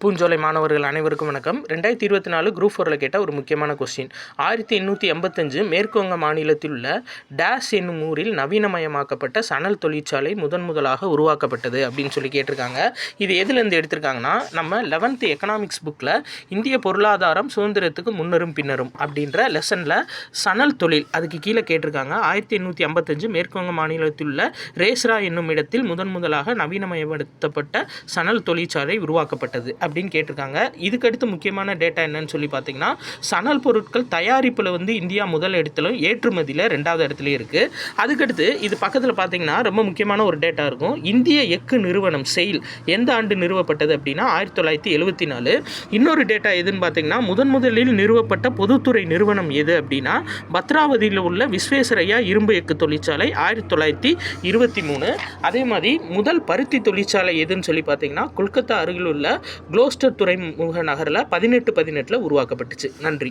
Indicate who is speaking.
Speaker 1: பூஞ்சோலை மாணவர்கள் அனைவருக்கும் வணக்கம். 2024 குரூப் 4ல் கேட்ட ஒரு முக்கியமான கொஸ்டின். 1885 மேற்குவங்க மாநிலத்தில் உள்ள டேஸ் என்னும் ஊரில் நவீனமயமாக்கப்பட்ட சணல் தொழிற்சாலை முதலாக உருவாக்கப்பட்டது அப்படின்னு சொல்லி கேட்டிருக்காங்க. இது எதுலேருந்து எடுத்திருக்காங்கன்னா, நம்ம 11th எக்கனாமிக்ஸ் புக்கில் இந்திய பொருளாதாரம் சுதந்திரத்துக்கு முன்னரும் பின்னரும் அப்படின்ற லெசனில் சணல் தொழில் அதுக்கு கீழே கேட்டிருக்காங்க. 1885 மேற்குவங்க மாநிலத்தில் உள்ள ரேஸ்ரா என்னும் இடத்தில் முதலாக நவீனமயப்படுத்தப்பட்ட சணல் தொழிற்சாலை உருவாக்கப்பட்டது அப்படின்னு கேட்டிருக்காங்க. இதுக்கடுத்து முக்கியமான டேட்டா என்னன்னு சொல்லி பார்த்தீங்கன்னா, சணல் பொருட்கள் தயாரிப்பில் இந்தியா முதல் இடத்துலையும் ஏற்றுமதியில் 2வது இடத்துலையும் இருக்குது. அதுக்கடுத்து இது பக்கத்தில் பார்த்தீங்கன்னா ரொம்ப முக்கியமான ஒரு டேட்டா இருக்கும். இந்திய எஃகு நிறுவனம் செயில் எந்த ஆண்டு நிறுவப்பட்டது அப்படின்னா 1974. இன்னொரு டேட்டா எதுன்னு பார்த்தீங்கன்னா, முதலில் நிறுவப்பட்ட பொதுத்துறை நிறுவனம் எது அப்படின்னா பத்ராவதியில் உள்ள விஸ்வேஸ்வரையா இரும்பு எஃகு தொழிற்சாலை 1923. அதே மாதிரி முதல் பருத்தி தொழிற்சாலை எதுன்னு சொல்லி பார்த்தீங்கன்னா, கொல்கத்தா அருகில் உள்ள குளோஸ்டர் துறைமுக நகரில் 1818 உருவாக்கப்பட்டுச்சு. நன்றி.